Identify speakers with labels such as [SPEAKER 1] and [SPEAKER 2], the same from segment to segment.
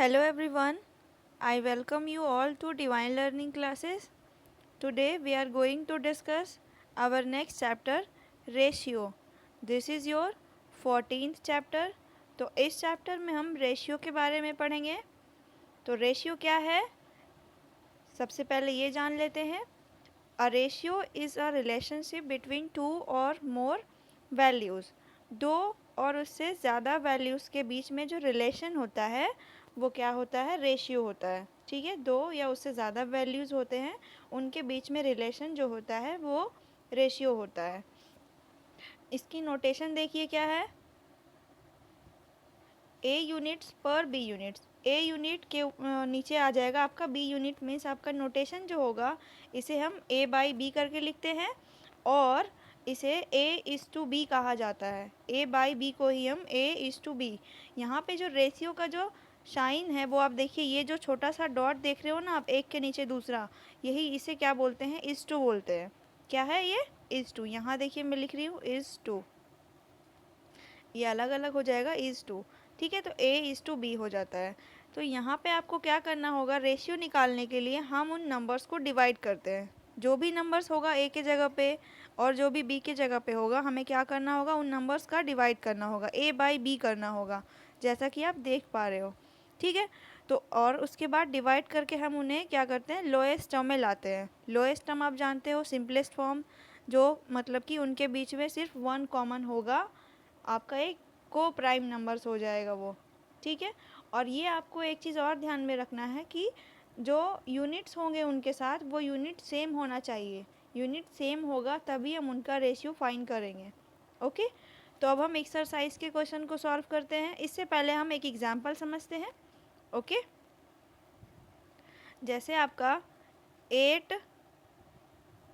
[SPEAKER 1] Hello everyone, I welcome you all to Divine Learning classes. Today we are going to discuss our next chapter, Ratio. This is your 14th chapter. तो इस chapter में हम ratio के बारे में पढ़ेंगे। तो रेशियो क्या है, सबसे पहले ये जान लेते हैं। A ratio is a relationship between two और मोर वैल्यूज़। दो और उससे ज़्यादा वैल्यूज़ के बीच में जो रिलेशन होता है वो क्या होता है, रेशियो होता है। ठीक है, दो या उससे ज़्यादा वैल्यूज़ होते हैं, उनके बीच में रिलेशन जो होता है वो रेशियो होता है। इसकी नोटेशन देखिए क्या है, ए यूनिट्स पर बी यूनिट्स। ए यूनिट के नीचे आ जाएगा आपका बी यूनिट, मीन्स आपका नोटेशन जो होगा इसे हम ए बाई बी करके लिखते हैं और इसे ए इज़ टू बी कहा जाता है। ए बाई बी को ही हम ए इज़ टू बी। यहाँ पे जो रेशियो का जो शाइन है वो आप देखिए, ये जो छोटा सा डॉट देख रहे हो ना आप, एक के नीचे दूसरा, यही इसे क्या बोलते हैं, इज़ टू बोलते हैं। क्या है ये, इज़ टू। यहाँ देखिए मैं लिख रही हूँ इज़ टू, ये अलग अलग हो जाएगा इज़ टू। ठीक है, तो ए इज़ टू बी हो जाता है। तो यहाँ पे आपको क्या करना होगा, रेशियो निकालने के लिए हम उन नंबर्स को डिवाइड करते हैं। जो भी नंबर्स होगा ए के जगह पे और जो भी बी के जगह पे होगा, हमें क्या करना होगा, उन नंबर्स का डिवाइड करना होगा, ए बाई बी करना होगा, जैसा कि आप देख पा रहे हो। ठीक है, तो और उसके बाद डिवाइड करके हम उन्हें क्या करते हैं, लोएस्ट टर्म में लाते हैं। लोएस्ट टर्म आप जानते हो, सिंपलेस्ट फॉर्म, जो मतलब कि उनके बीच में सिर्फ वन कॉमन होगा, आपका एक को प्राइम नंबर्स हो जाएगा वो। ठीक है, और ये आपको एक चीज़ और ध्यान में रखना है कि जो यूनिट्स होंगे उनके साथ वो यूनिट सेम होना चाहिए। यूनिट सेम होगा तभी हम उनका रेशियो फाइंड करेंगे। ओके, तो अब हम एक्सरसाइज के क्वेश्चन को सॉल्व करते हैं। इससे पहले हम एक एग्जाम्पल समझते हैं। ओके, जैसे आपका 8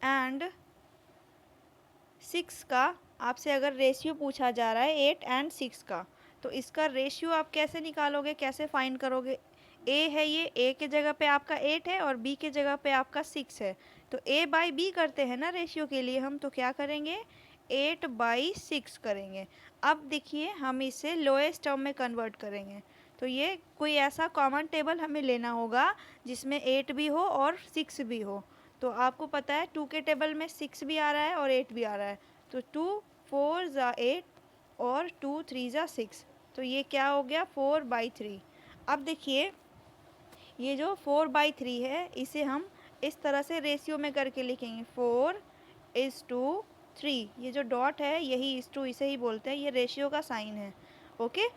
[SPEAKER 1] एंड 6 का आपसे अगर रेशियो पूछा जा रहा है, 8 एंड 6 का, तो इसका रेशियो आप कैसे निकालोगे, कैसे फाइंड करोगे। ए है, ये ए के जगह पे आपका 8 है और बी के जगह पे आपका 6 है, तो ए बाई बी करते हैं ना रेशियो के लिए हम, तो क्या करेंगे, 8 बाई 6 करेंगे। अब देखिए हम इसे लोएस्ट टर्म में कन्वर्ट करेंगे, तो ये कोई ऐसा कॉमन टेबल हमें लेना होगा जिसमें 8 भी हो और 6 भी हो। तो आपको पता है 2 के टेबल में 6 भी आ रहा है और 8 भी आ रहा है, तो 2 4 ज़ा 8 और 2 3 ज़ा 6, तो ये क्या हो गया, 4 बाई 3। अब देखिए ये जो 4 बाई 3 है इसे हम इस तरह से रेशियो में करके लिखेंगे, 4 इज़ टू 3। ये जो डॉट है यही इज़ टू, इसे ही बोलते हैं, ये रेशियो का साइन है। ओके,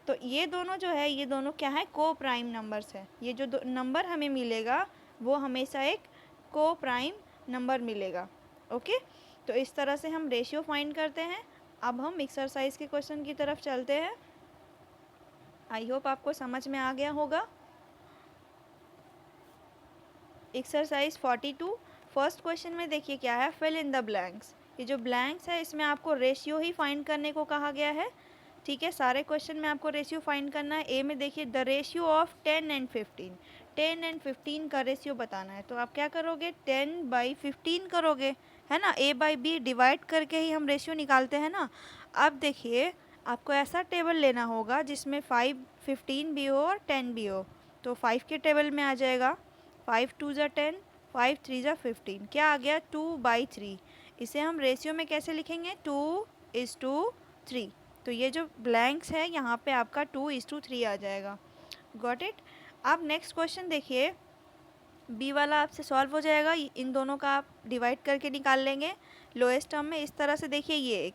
[SPEAKER 1] तो ये दोनों जो है, ये दोनों क्या है, को प्राइम नंबर्स है। ये जो नंबर हमें मिलेगा वो हमेशा एक को प्राइम नंबर मिलेगा। ओके, तो इस तरह से हम रेशियो फाइंड करते हैं। अब हम एक्सरसाइज के क्वेश्चन की तरफ चलते हैं। आई होप आपको समझ में आ गया होगा। एक्सरसाइज 42 फर्स्ट क्वेश्चन में देखिए क्या है, फिल इन द ब्लैंक्स। ये जो ब्लैंक्स है इसमें आपको रेशियो ही फाइंड करने को कहा गया है। ठीक है, सारे क्वेश्चन में आपको रेशियो फाइंड करना है। ए में देखिए the ratio of 10 and 15, 10 and 15 का रेशियो बताना है। तो आप क्या करोगे, 10 बाई 15 करोगे, है ना। ए बाई बी डिवाइड करके ही हम रेशियो निकालते हैं ना। अब देखिए आपको ऐसा टेबल लेना होगा जिसमें 5 15 भी हो और 10 भी हो। तो 5 के टेबल में आ जाएगा 5 2 ज़ा 10, 5 3 ज़ा 15, क्या आ गया, 2 बाई 3। इसे हम रेशियो में कैसे लिखेंगे, 2 इज़ टू 3। तो ये जो ब्लैंक्स है यहाँ पे आपका 2 इज़ टू 3 आ जाएगा। Got it. अब नेक्स्ट क्वेश्चन देखिए, बी वाला आपसे सॉल्व हो जाएगा, इन दोनों का आप डिवाइड करके निकाल लेंगे लोएस्ट टर्म में। इस तरह से देखिए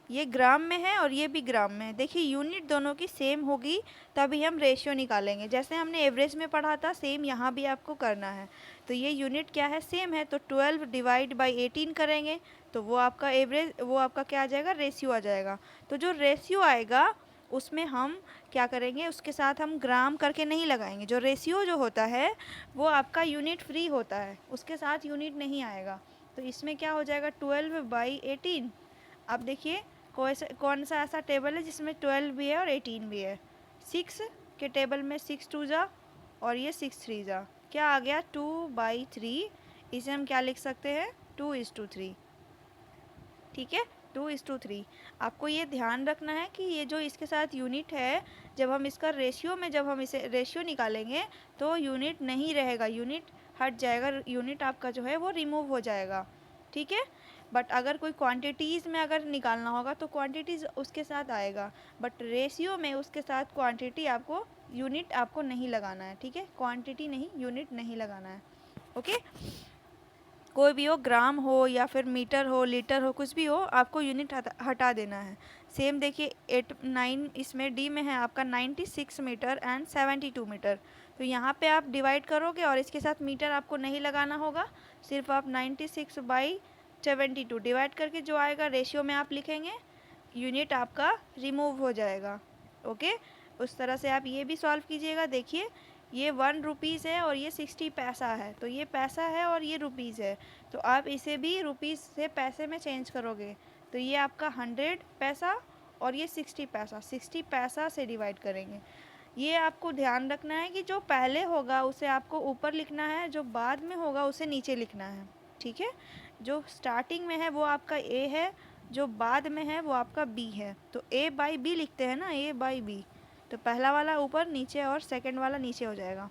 [SPEAKER 1] ये ग्राम में है और ये भी ग्राम में है। देखिए यूनिट दोनों की सेम होगी तभी हम रेशियो निकालेंगे। जैसे हमने एवरेज में पढ़ा था सेम यहाँ भी आपको करना है। तो ये यूनिट क्या है, सेम है, तो 12 डिवाइड बाई 18 करेंगे तो वो आपका एवरेज, वो आपका क्या आ जाएगा, रेशियो आ जाएगा। तो जो रेशियो आएगा उसमें हम क्या करेंगे, उसके साथ हम ग्राम करके नहीं लगाएंगे। जो रेशियो जो होता है वो आपका यूनिट फ्री होता है, उसके साथ यूनिट नहीं आएगा। तो इसमें क्या हो जाएगा, 12 बाई 18। अब देखिए कौन सा ऐसा टेबल है जिसमें 12 भी है और 18 भी है। 6 के टेबल में 6 2 ज़ा और ये 6 3 ज़ा, क्या आ गया, 2 बाई 3। इसे हम क्या लिख सकते हैं, 2 इज़ टू 3। ठीक है, 2:3। आपको ये ध्यान रखना है कि ये जो इसके साथ यूनिट है, जब हम इसका रेशियो में जब हम इसे रेशियो निकालेंगे तो यूनिट नहीं रहेगा, यूनिट हट जाएगा, यूनिट आपका जो है वो रिमूव हो जाएगा, ठीक है। बट अगर कोई क्वांटिटीज़ में अगर निकालना होगा तो क्वांटिटीज़ उसके साथ आएगा, बट रेशियो में उसके साथ क्वांटिटी आपको यूनिट आपको नहीं लगाना है, ठीक है। क्वांटिटी नहीं, यूनिट नहीं लगाना है, ओके। कोई भी हो, ग्राम हो या फिर मीटर हो, लीटर हो, कुछ भी हो, आपको यूनिट हटा देना है। सेम देखिए 8 9 इसमें डी में है आपका 96 मीटर एंड 72 मीटर। तो यहाँ पे आप डिवाइड करोगे और इसके साथ मीटर आपको नहीं लगाना होगा, सिर्फ आप 96/72 डिवाइड करके जो आएगा रेशियो में आप लिखेंगे, यूनिट आपका रिमूव हो जाएगा, ओके। उस तरह से आप ये भी सॉल्व कीजिएगा। देखिए ये 1 रुपीज़ है और ये 60 पैसा है, तो ये पैसा है और ये रुपीज़ है, तो आप इसे भी रुपीज़ से पैसे में चेंज करोगे, तो ये आपका 100 पैसा और ये 60 पैसा, 60 पैसा से डिवाइड करेंगे। ये आपको ध्यान रखना है कि जो पहले होगा उसे आपको ऊपर लिखना है, जो बाद में होगा उसे नीचे लिखना है, ठीक है। जो स्टार्टिंग में है वो आपका ए है, जो बाद में है वो आपका बी है, तो ए बाई बी लिखते हैं ना, ए बाई बी, तो पहला वाला ऊपर नीचे और सेकंड वाला नीचे हो जाएगा,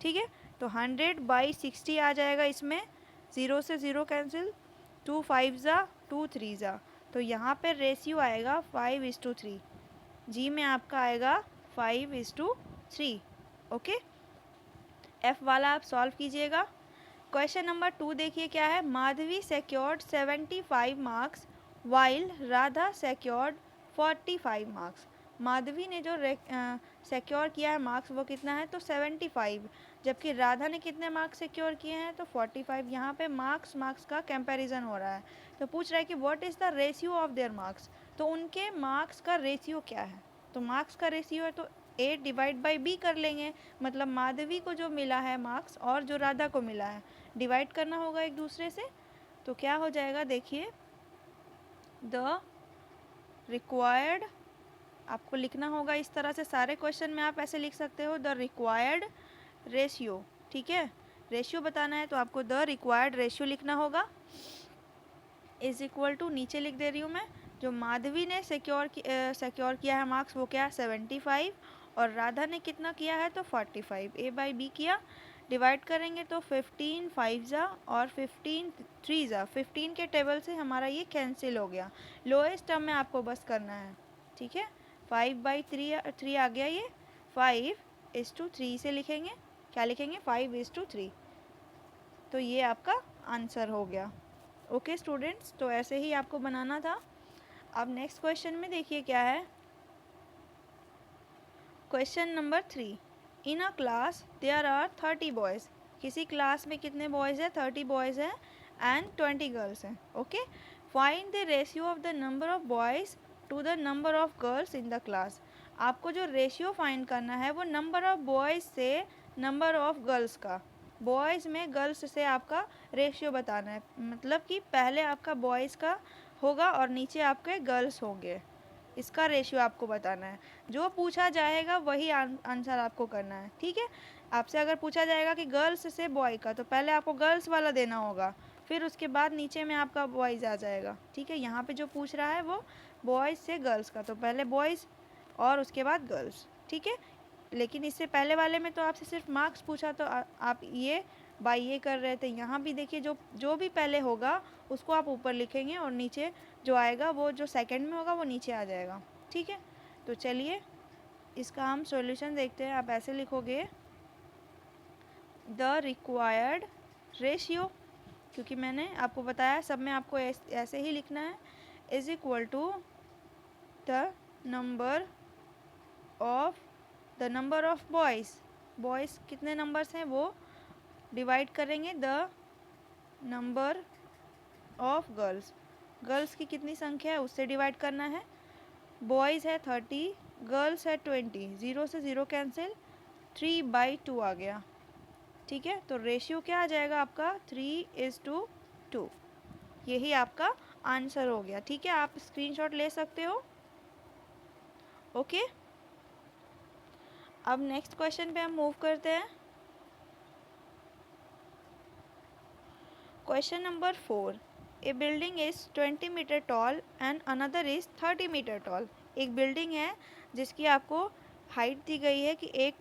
[SPEAKER 1] ठीक है। तो 100/60 आ जाएगा इसमें, 0 से 0 कैंसिल, 2 5 ज़ा 2 3 ज़ा, तो यहाँ पे रेशियो आएगा 5:3। जी में आपका आएगा 5:3, ओके। एफ वाला आप सॉल्व कीजिएगा। क्वेश्चन नंबर 2 देखिए क्या है। Madhavi secured 75 marks while Radha secured 45 marks. Madhavi ने जो सिक्योर किया है मार्क्स वो कितना है, तो 75, जबकि राधा ने कितने मार्क्स सिक्योर किए हैं, तो 45। यहाँ पे मार्क्स का कंपैरिजन हो रहा है, तो पूछ रहा है कि what is the ratio of there marks, तो उनके मार्क्स का रेशियो क्या है। तो मार्क्स का रेशियो है तो ए डिवाइड बाई बी कर लेंगे, मतलब माधवी को जो मिला है मार्क्स और जो राधा को मिला है डिवाइड करना होगा एक दूसरे से, तो क्या हो जाएगा देखिए, द रिक्वायर्ड, आपको लिखना होगा इस तरह से, सारे क्वेश्चन में आप ऐसे लिख सकते हो, द रिक्वायर्ड रेशियो, ठीक है। रेशियो बताना है तो आपको द रिक्वायर्ड रेशियो लिखना होगा, इज इक्वल टू, नीचे लिख दे रही हूँ मैं, जो माधवी ने सिक्योर किया है मार्क्स वो क्या है 75, और राधा ने कितना किया है तो 45, ए बाई बी किया, डिवाइड करेंगे तो 15 5 ज़ा और 15 3 ज़ा, 15 के टेबल से हमारा ये कैंसिल हो गया, लोएस्ट टर्म में आपको बस करना है, ठीक है। 5/3 आ गया, ये 5:3 से लिखेंगे, क्या लिखेंगे 5:3, तो ये आपका आंसर हो गया, ओके स्टूडेंट्स। तो ऐसे ही आपको बनाना था। अब नेक्स्ट क्वेश्चन में देखिए क्या है। Question number 3, in a class there are 30 boys. किसी क्लास में कितने बॉयज़ हैं, 30 बॉयज़ हैं एंड 20 गर्ल्स हैं, okay. Find the ratio of the number of boys to the number of girls in the class. आपको जो रेशियो फाइंड करना है वो नंबर ऑफ बॉयज़ से नंबर ऑफ गर्ल्स का, बॉयज़ में गर्ल्स से आपका रेशियो बताना है, मतलब कि पहले आपका बॉयज़ का होगा और नीचे आपके गर्ल्स होंगे, इसका रेशियो आपको बताना है। जो पूछा जाएगा वही आंसर आपको करना है, ठीक है। आपसे अगर पूछा जाएगा कि गर्ल्स से बॉय का, तो पहले आपको गर्ल्स वाला देना होगा, फिर उसके बाद नीचे में आपका बॉयज़ आ जाएगा, ठीक है। यहाँ पे जो पूछ रहा है वो बॉयज़ से गर्ल्स का, तो पहले बॉयज़ और उसके बाद गर्ल्स, ठीक है। लेकिन इससे पहले वाले में तो आपसे सिर्फ मार्क्स पूछा, तो आप ये बाई ये कर रहे थे। यहाँ भी देखिए जो जो भी पहले होगा उसको आप ऊपर लिखेंगे और नीचे जो आएगा वो जो सेकंड में होगा वो नीचे आ जाएगा, ठीक है। तो चलिए इसका हम सॉल्यूशन देखते हैं। आप ऐसे लिखोगे, द रिक्वायर्ड रेशियो, क्योंकि मैंने आपको बताया सब में आपको ऐसे ही लिखना है, is equal to the number of boys कितने नंबर्स हैं वो डिवाइड करेंगे द नंबर ऑफ गर्ल्स की कितनी संख्या है उससे डिवाइड करना है। बॉयज़ है 30, गर्ल्स है 20, 0 से 0 कैंसिल, 3/2 आ गया, ठीक है। तो रेशियो क्या आ जाएगा आपका 3:2, यही आपका आंसर हो गया, ठीक है। आप स्क्रीनशॉट ले सकते हो, ओके। अब नेक्स्ट क्वेश्चन पे हम मूव करते हैं। Question number 4, a building is 20 metres tall and another is 30 metres tall. एक बिल्डिंग है जिसकी आपको हाइट दी गई है कि एक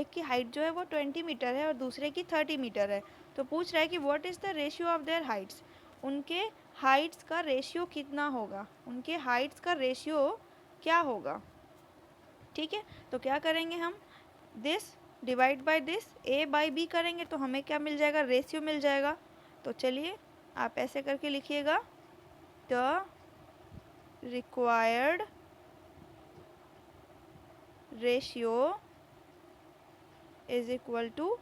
[SPEAKER 1] की हाइट जो है वो 20 मीटर है और दूसरे की 30 मीटर है। तो पूछ रहा है कि what is the ratio of there Heights, उनके हाइट्स का रेशियो कितना होगा, उनके हाइट्स का रेशियो क्या होगा। ठीक है, तो क्या करेंगे हम, this divide by this, A by B करेंगे तो हमें क्या मिल जाएगा, रेशियो मिल जाएगा। तो चलिए आप ऐसे करके लिखिएगा, the required ratio is equal to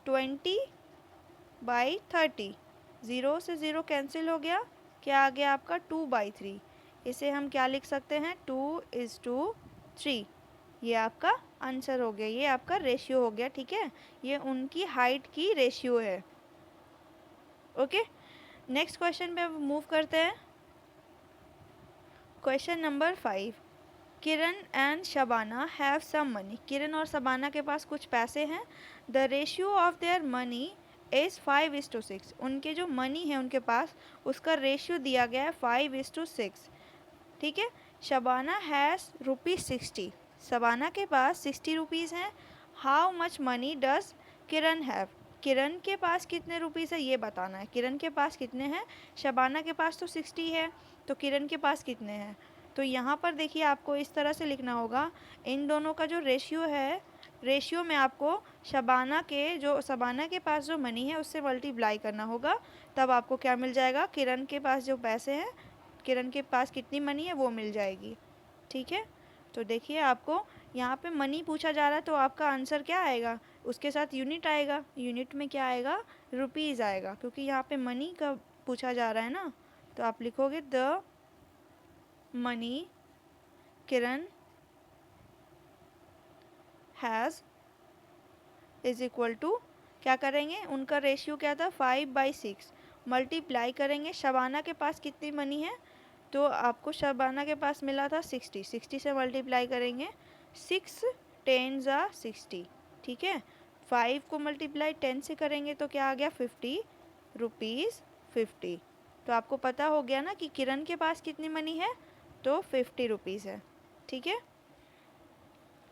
[SPEAKER 1] 20/30। Zero से ज़ीरो कैंसिल हो गया, क्या आ गया आपका 2/3। इसे हम क्या लिख सकते हैं, 2:3। ये आपका आंसर हो गया, ये आपका रेशियो हो गया। ठीक है, ये उनकी हाइट की रेशियो है। ओके, नेक्स्ट क्वेश्चन पे मूव करते हैं। Question number 5, Kiran and Shabana have some money. Kiran और शबाना के पास कुछ पैसे हैं। The ratio of their money is 5:6। उनके जो मनी है उनके पास, उसका रेशियो दिया गया है 5:6। ठीक है, शबाना हैज़ ₹60। शबाना के पास 60 रुपीज़ हैं। How much money does Kiran have. Kiran के पास कितने रुपीज़ है ये बताना है। किरण के पास कितने हैं, शबाना के पास तो 60 है, तो किरण के पास कितने हैं। तो यहाँ पर देखिए आपको इस तरह से लिखना होगा, इन दोनों का जो रेशियो है, रेशियो में आपको शबाना के पास जो मनी है उससे मल्टीप्लाई करना होगा, तब आपको क्या मिल जाएगा, किरण के पास जो पैसे हैं, किरण के पास कितनी मनी है वो मिल जाएगी। ठीक है, तो देखिए आपको यहाँ पे मनी पूछा जा रहा है तो आपका आंसर क्या आएगा, उसके साथ यूनिट आएगा। यूनिट में क्या आएगा, रुपीज़ आएगा, क्योंकि यहाँ पे मनी का पूछा जा रहा है ना। तो आप लिखोगे the money Kiran has is equal to, क्या करेंगे, उनका रेशियो क्या था 5/6, मल्टीप्लाई करेंगे शबाना के पास कितनी मनी है, तो आपको शबाना के पास मिला था 60, 60 से मल्टीप्लाई करेंगे, 6 10 ज़ा 60। ठीक है, 5 को मल्टीप्लाई 10 से करेंगे तो क्या आ गया, 50 रुपीज़ 50। तो आपको पता हो गया ना कि किरण के पास कितनी मनी है, तो 50 रुपीज़ है। ठीक है,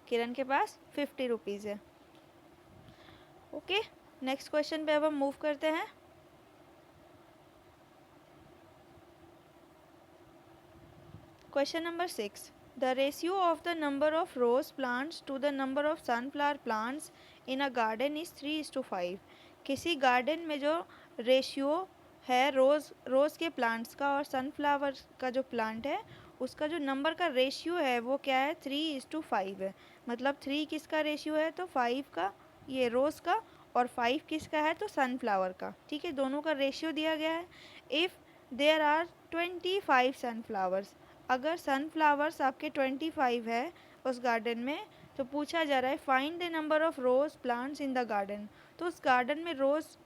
[SPEAKER 1] किरण के पास 50 रुपीज़ है। ओके, नेक्स्ट क्वेश्चन पे अब हम मूव करते हैं। Question number 6, the ratio of the number of rose plants to the number of sunflower plants in a garden is 3:5। किसी गार्डन में जो रेशियो है रोज़ के प्लांट्स का और सनफ्लावर का जो प्लांट है उसका जो नंबर का रेशियो है वो क्या है, 3:5 है। मतलब 3 किसका रेशियो है, तो 5 का, ये रोज़ का, और 5 किसका है, तो सनफ्लावर का। ठीक है, दोनों का रेशियो दिया गया है। इफ़ देयर आर 25 सनफ्लावर्स, अगर सनफ्लावर्स आपके 25 है उस गार्डन में, तो पूछा जा रहा है find the number of rose plants in the garden. तो उस गार्डन में रोज़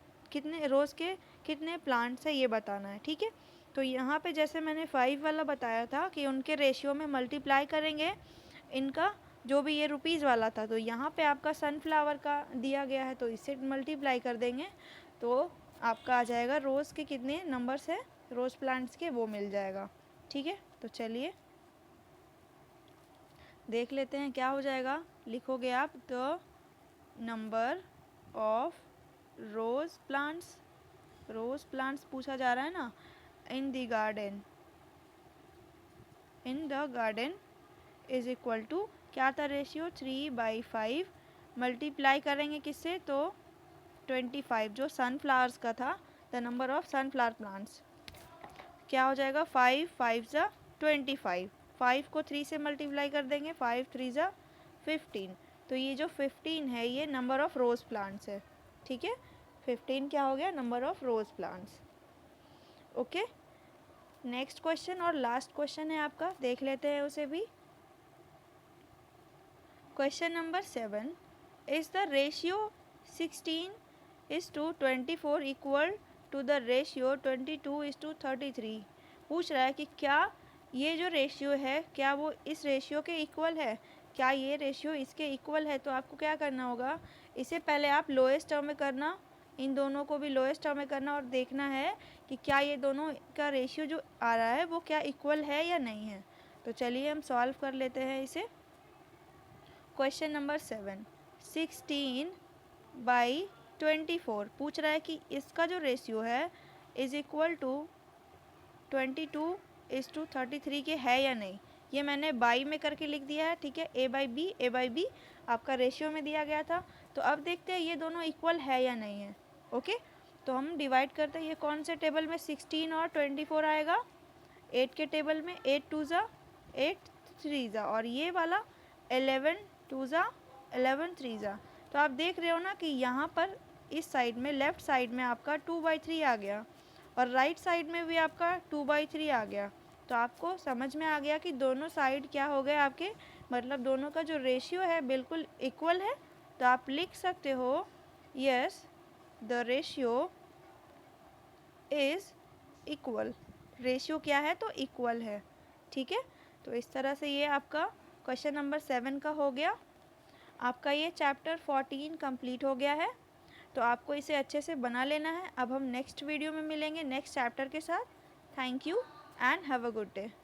[SPEAKER 1] के कितने प्लांट्स है ये बताना है। ठीक है, तो यहाँ पे जैसे मैंने 5 वाला बताया था कि उनके रेशियो में मल्टीप्लाई करेंगे इनका, जो भी ये रुपीज़ वाला था, तो यहाँ पे आपका सनफ्लावर का दिया गया है तो इससे मल्टीप्लाई कर देंगे, तो आपका आ जाएगा रोज़ के कितने नंबर्स है, रोज़ प्लांट्स के, वो मिल जाएगा। ठीक है, तो चलिए देख लेते हैं क्या हो जाएगा। लिखोगे आप the number of rose plants पूछा जा रहा है ना, in the garden is equal to, क्या था रेशियो, 3/5, मल्टीप्लाई करेंगे किससे, तो 25, जो सनफ्लावर्स का था, the number of sunflower plants, क्या हो जाएगा, 5 5 ज़ा 25, 5 को 3 से मल्टीप्लाई कर देंगे, 5 3 ज़ा 15। तो ये जो 15 है ये नंबर ऑफ रोज़ प्लांट्स है। ठीक है, 15 क्या हो गया, number of rose plants. Okay, next question और लास्ट क्वेश्चन है आपका, देख लेते हैं उसे भी। Question number 7, is the ratio 16:24 equal to the ratio 22:33। पूछ रहा है कि क्या ये जो रेशियो है क्या वो इस रेशियो के इक्वल है, क्या ये रेशियो इसके इक्वल है। तो आपको क्या करना होगा, इसे पहले आप लोएस्ट टर्म में करना, इन दोनों को भी लोएस्ट टर्म में करना और देखना है कि क्या ये दोनों का रेशियो जो आ रहा है वो क्या इक्वल है या नहीं है। तो चलिए हम सॉल्व कर लेते हैं इसे। क्वेश्चन नंबर 7, 16/24 पूछ रहा है कि इसका जो रेशियो है इज़ इक्वल टू 22:33 के है या नहीं। ये मैंने बाई में करके लिख दिया है, ठीक है, ए बाई बी आपका रेशियो में दिया गया था। तो अब देखते हैं ये दोनों इक्वल है या नहीं है। ओके, तो हम डिवाइड करते हैं। ये कौन से टेबल में 16 और 24 आएगा, 8 के टेबल में 8 2 ज़ा 8 3 ज़ा, और ये वाला 11 2 ज़ा 11 3 ज़ा। तो आप देख रहे हो ना कि यहाँ पर इस साइड में लेफ़्ट साइड में आपका 2/3 आ गया और राइट साइड में भी आपका 2/3 आ गया। तो आपको समझ में आ गया कि दोनों साइड क्या हो गए आपके, मतलब दोनों का जो रेशियो है बिल्कुल इक्वल है। तो आप लिख सकते हो yes the ratio is equal. Ratio क्या है, तो इक्वल है, ठीक है। तो इस तरह से ये आपका क्वेश्चन नंबर 7 का हो गया। आपका ये चैप्टर 14 कंप्लीट हो गया है। तो आपको इसे अच्छे से बना लेना है। अब हम नेक्स्ट वीडियो में मिलेंगे नेक्स्ट चैप्टर के साथ। Thank you and have a good day.